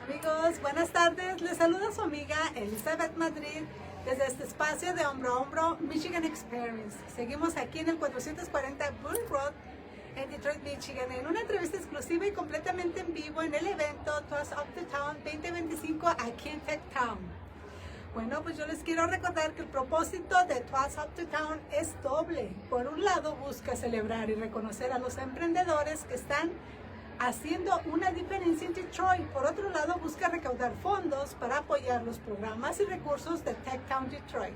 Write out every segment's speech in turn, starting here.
Amigos, buenas tardes. Les saluda su amiga Elizabeth Madrid desde este espacio de Hombro a Hombro Michigan Experience. Seguimos aquí en el 440 Bull Road en Detroit, Michigan, en una entrevista exclusiva y completamente en vivo en el evento Toast of the Town 2025 aquí en Tech Town. Bueno, pues yo les quiero recordar que el propósito de Toast of the Town es doble. Por un lado, busca celebrar y reconocer a los emprendedores que están haciendo una diferencia en Detroit. Por otro lado, busca recaudar fondos para apoyar los programas y recursos de Tech Town Detroit,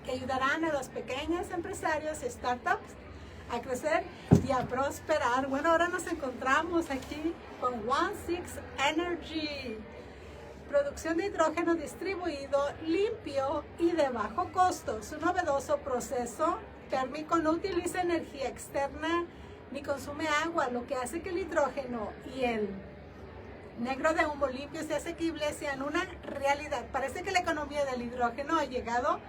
que ayudarán a los pequeños empresarios y startups a crecer y a prosperar. Bueno, ahora nos encontramos aquí con Onesix Energy, producción de hidrógeno distribuido, limpio y de bajo costo. Su novedoso proceso térmico no utiliza energía externa ni consume agua, lo que hace que el hidrógeno y el negro de humo limpios y asequibles sean una realidad. Parece que la economía del hidrógeno ha llegado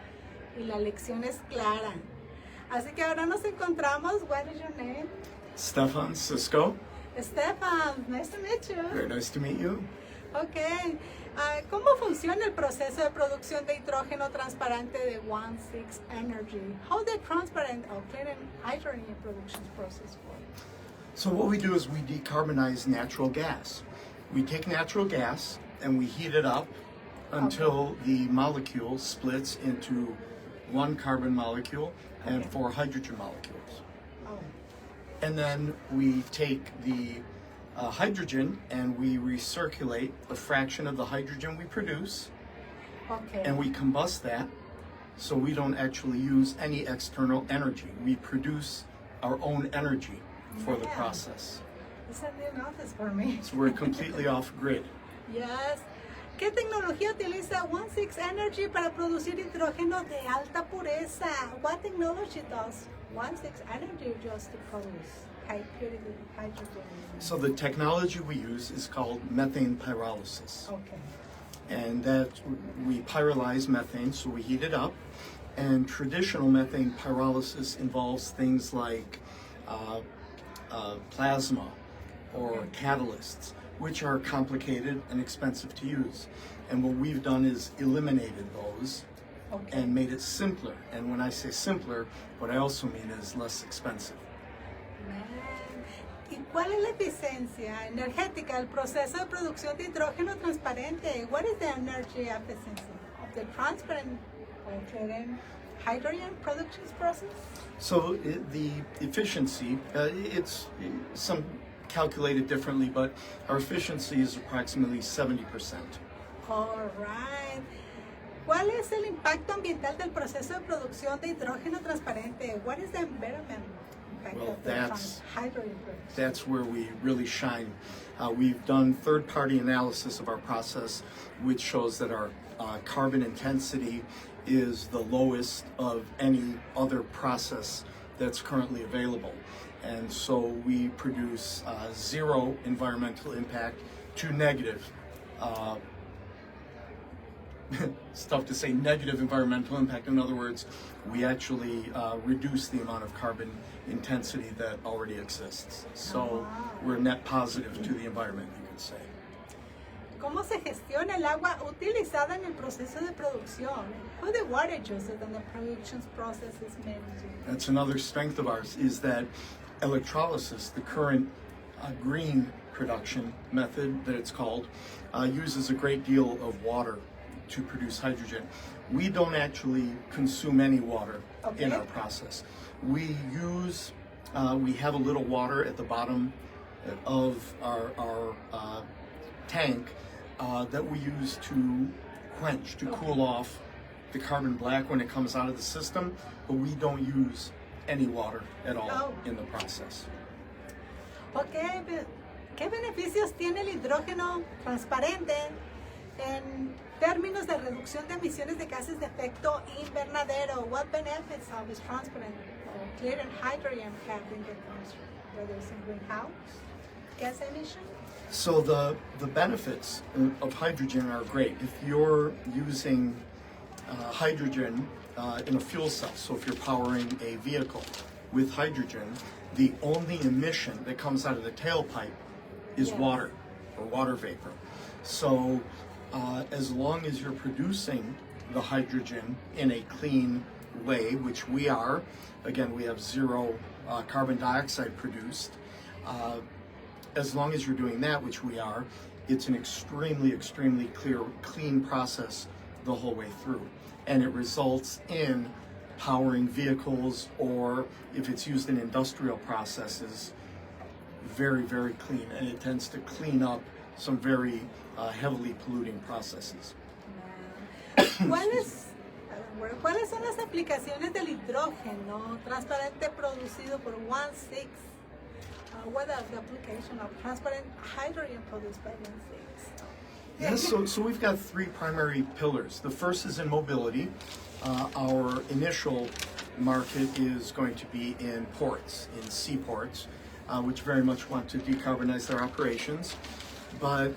y la lección es clara. Así que ahora nos encontramos. What is your name? Stefan Cisco. Stefan, nice to meet you. Very nice to meet you. Ok. ¿Cómo funciona el proceso de producción de hidrógeno transparente de Onesix Energy? How the transparent or clean hydrogen production process works? So what we do is we decarbonize natural gas. We take natural gas and we heat it up until the molecule splits into one carbon molecule and four hydrogen molecules. Oh. And then we take the hydrogen and we recirculate a fraction of the hydrogen we produce, Okay. and we combust that, so we don't actually use any external energy. We produce our own energy for the Yeah. process. It's a new notice for me. So we're completely off grid. Yes. ¿Qué tecnología utiliza Onesix Energy para producir hidrógeno de alta pureza? What technology does Onesix Energy just to produce high purity hydrogen? So the technology we use is called methane pyrolysis. Okay. And that we pyrolyze methane, so we heat it up. And traditional methane pyrolysis involves things like plasma or catalysts, which are complicated and expensive to use. And what we've done is eliminated those and made it simpler. And when I say simpler, what I also mean is less expensive. ¿Y cuál es la eficiencia energética del proceso de producción de hidrógeno transparente? What is the energy efficiency of the transparent or clean hydrogen production process? So the efficiency, it's some calculated differently, but our efficiency is approximately 70%. All right. ¿Cuál es el impacto ambiental del proceso de producción de hidrógeno transparente? What is the environment impact Well, of the hydrogen production? That's where we really shine. We've done third-party analysis of our process, which shows that our carbon intensity is the lowest of any other process that's currently available. And so we produce zero environmental impact to negative. It's tough to say negative environmental impact. In other words, we actually reduce the amount of carbon intensity that already exists. So we're net positive to the environment, you could say. ¿Cómo se gestiona el agua utilizada en el proceso de producción? How the water used in the production process is managed? That's another strength of ours, is that electrolysis, the current green production method that it's called, uses a great deal of water to produce hydrogen. We don't actually consume any water in our process. We have a little water at the bottom of our tank that we use to quench, to cool off the carbon black when it comes out of the system, but we don't use any water at all in the process. Okay, ¿qué beneficios tiene el hidrógeno transparente en términos de reducción de emisiones de gases de efecto invernadero? What benefits of this transparent or clear hydrogen have in the atmosphere, whether it's in greenhouse gas emission? So the benefits of hydrogen are great. If you're using hydrogen in a fuel cell, so if you're powering a vehicle with hydrogen, the only emission that comes out of the tailpipe is water or water vapor. So as long as you're producing the hydrogen in a clean way, which we are, again, we have zero carbon dioxide produced. As long as you're doing that, which we are, it's an extremely clean process the whole way through. And it results in powering vehicles, or if it's used in industrial processes, very clean. And it tends to clean up some very heavily polluting processes. ¿Cuáles son las aplicaciones del hidrógeno transparente producido por Onesix? What are the application of transparent hydrogen produced by Onesix? Yes, so we've got three primary pillars. The first is in mobility. Our initial market is going to be in ports, in seaports, which very much want to decarbonize their operations, but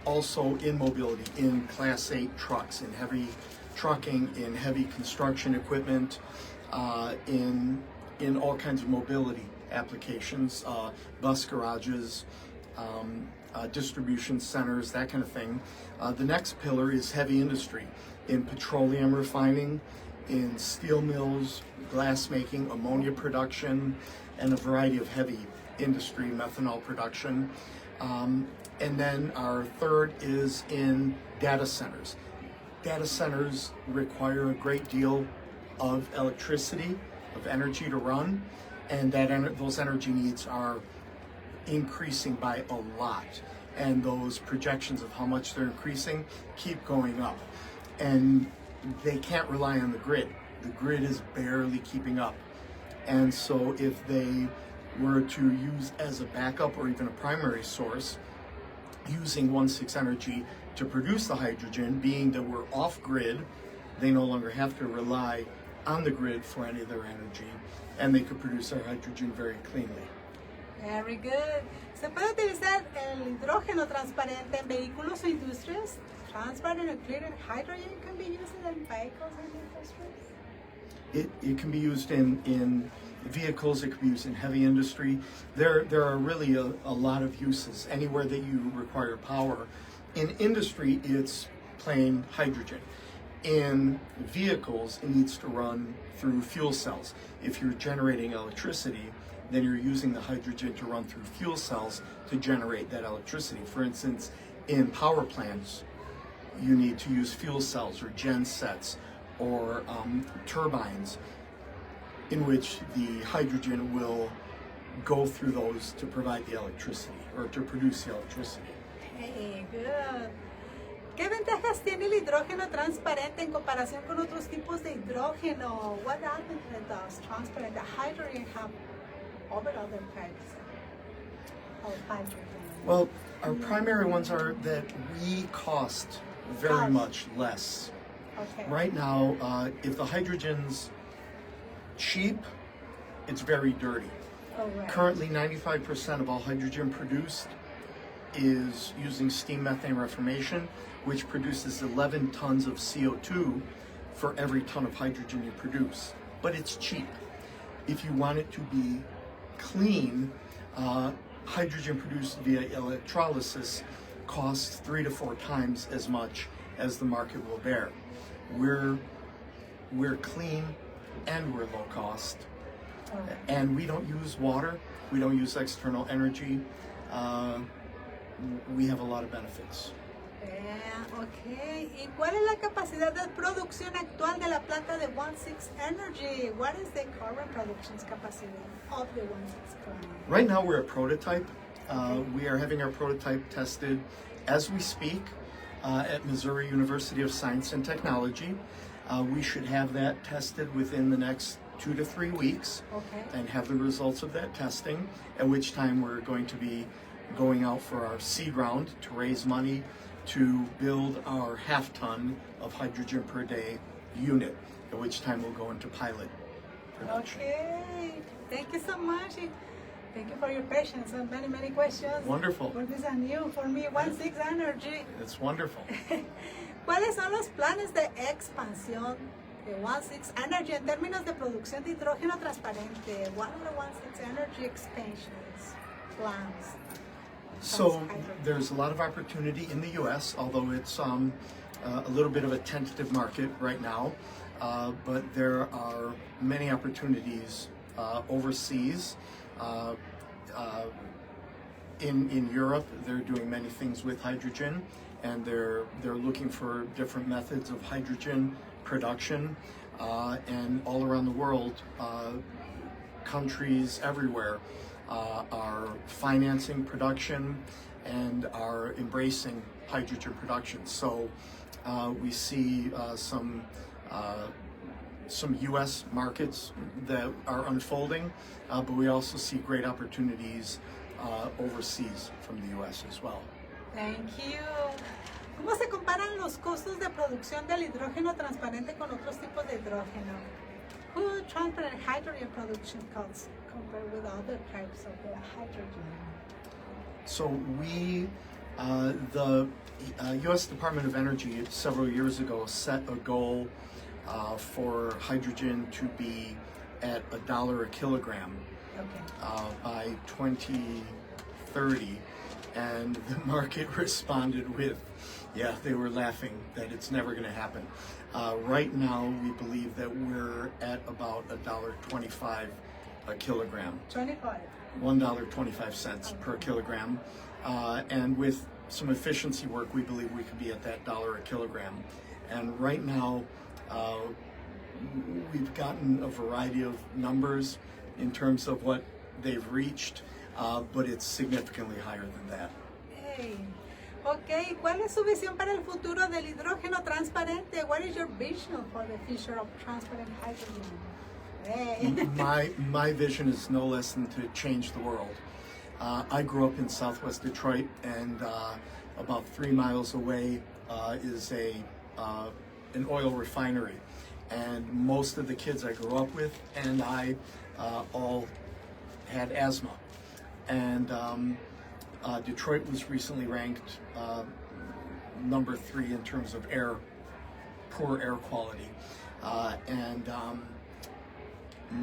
also in mobility, in Class 8 trucks, in heavy trucking, in heavy construction equipment, in all kinds of mobility applications, bus garages, distribution centers, that kind of thing. The next pillar is heavy industry, in petroleum refining, in steel mills, glass making, ammonia production, and a variety of heavy industry, methanol production. And then our third is in data centers. Data centers require a great deal of electricity, of energy to run, and those energy needs are increasing by a lot. And those projections of how much they're increasing keep going up. And they can't rely on the grid. The grid is barely keeping up. And so if they were to use as a backup or even a primary source, using Onesix energy to produce the hydrogen, being that we're off grid, they no longer have to rely on the grid for any of their energy, and they could produce their hydrogen very cleanly. Very good. ¿Se puede utilizar el hidrógeno transparente en vehículos o industrias? Transparent and clear hydrogen can be used in vehicles and industries? It can be used in vehicles, it can be used in heavy industry. There are really a lot of uses anywhere that you require power. In industry, it's plain hydrogen. In vehicles, it needs to run through fuel cells. If you're generating electricity, then you're using the hydrogen to run through fuel cells to generate that electricity. For instance, in power plants, you need to use fuel cells or gen sets or turbines in which the hydrogen will go through those to provide the electricity or to produce the electricity. Hey, good. ¿Qué ventajas tiene el hidrógeno transparente en comparación con otros tipos de hidrógeno? What advantage does transparent hydrogen have over other types of hydrogen? Well, our primary ones are that we cost very much less. Okay. Right now, if the hydrogen's cheap, it's very dirty. Oh, right. Currently, 95% of all hydrogen produced is using steam methane reformation, which produces 11 tons of CO2 for every ton of hydrogen you produce. But it's cheap. If you want it to be clean, hydrogen produced via electrolysis costs 3 to 4 times as much as the market will bear. We're clean and we're low cost, and we don't use water, we don't use external energy. We have a lot of benefits. Okay. ¿Y cuál es la capacidad de producción actual de la planta de Onesix Energy? What is the current production capacity of the Onesix plant? Right now we're a prototype. We are having our prototype tested as we speak at Missouri University of Science and Technology. We should have that tested within the next 2 to 3 weeks, and have the results of that testing, at which time we're going to be going out for our seed round to raise money to build our half-ton of hydrogen per day unit, at which time we'll go into pilot production. Okay, thank you so much. Thank you for your patience and many questions. Wonderful. For this and new, for me, Onesix Energy. It's wonderful. ¿Cuáles son los planes de expansión de Onesix Energy en términos de producción de hidrógeno transparente? What are the Onesix Energy expansions plans? So there's a lot of opportunity in the U.S., although it's a little bit of a tentative market right now. But there are many opportunities overseas. In Europe, they're doing many things with hydrogen, and they're looking for different methods of hydrogen production. And all around the world, countries everywhere are financing production and are embracing hydrogen production. So we see some U.S. markets that are unfolding, but we also see great opportunities overseas from the U.S. as well. Thank you. ¿Cómo se comparan los costos de producción del hidrógeno transparente con otros tipos de hidrógeno? Who transparent hydrogen production costs compared with other types of the hydrogen? So the U.S. Department of Energy several years ago set a goal for hydrogen to be at $1 a kilogram by 2030, and the market responded with, yeah, they were laughing that it's never going to happen. Right now, we believe that we're at about $1.25 a kilogram. $1.25 per kilogram. And with some efficiency work, we believe we could be at that $1 a kilogram. And right now, we've gotten a variety of numbers in terms of what they've reached, but it's significantly higher than that. Hey. Ok, ¿cuál es su visión para el futuro del hidrógeno transparente? What is your vision for the future of transparent hydrogen? Hey. My vision is no less than to change the world. I grew up in Southwest Detroit, and about 3 miles away is an oil refinery. And most of the kids I grew up with and I all had asthma. And Detroit was recently ranked number 3 in terms of poor air quality. And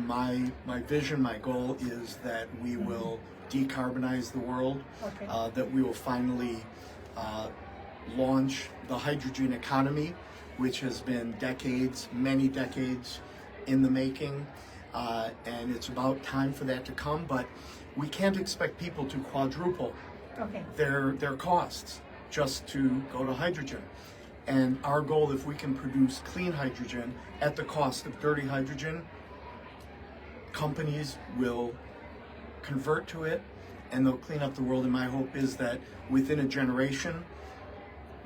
my vision, my goal is that we will decarbonize the world, that we will finally launch the hydrogen economy, which has been decades, many decades in the making, and it's about time for that to come, but we can't expect people to quadruple their costs just to go to hydrogen. And our goal, if we can produce clean hydrogen at the cost of dirty hydrogen, companies will convert to it and they'll clean up the world. And my hope is that within a generation,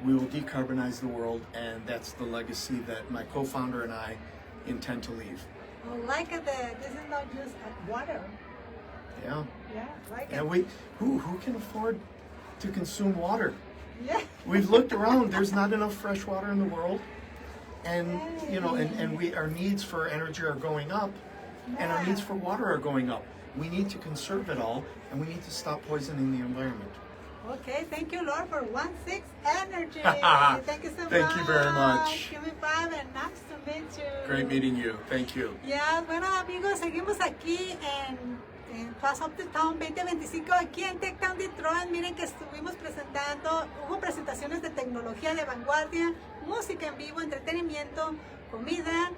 we will decarbonize the world, and that's the legacy that my co-founder and I intend to leave. Well, like this is not just water. Yeah. Yeah, like and it. Who can afford to consume water? Yeah. We've looked around. There's not enough fresh water in the world, and our needs for energy are going up, and our needs for water are going up. We need to conserve it all, and we need to stop poisoning the environment. Okay, thank you, Lord, for Onesix Energy. Thank you so much. Thank you very much. Give me 5 and nice to meet you. Great meeting you. Thank you. Ya, bueno, amigos, seguimos aquí en Fast Up to Town 2025, aquí en Tech Town Detroit. Miren que estuvimos presentando, hubo presentaciones de tecnología de vanguardia, música en vivo, entretenimiento, comida,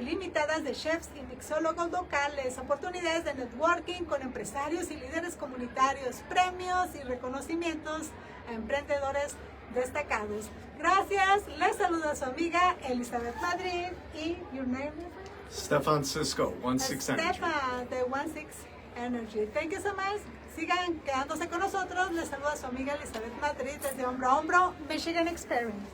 limitadas de chefs y mixólogos locales, oportunidades de networking con empresarios y líderes comunitarios, premios y reconocimientos a emprendedores destacados. Gracias, les saluda su amiga Elizabeth Madrid y your name? Stefan Cisco, Onesix Energy. Stefan, de Onesix Energy. Thank you so much. Sigan quedándose con nosotros. Les saluda su amiga Elizabeth Madrid desde Hombro a Hombro, Michigan Experience.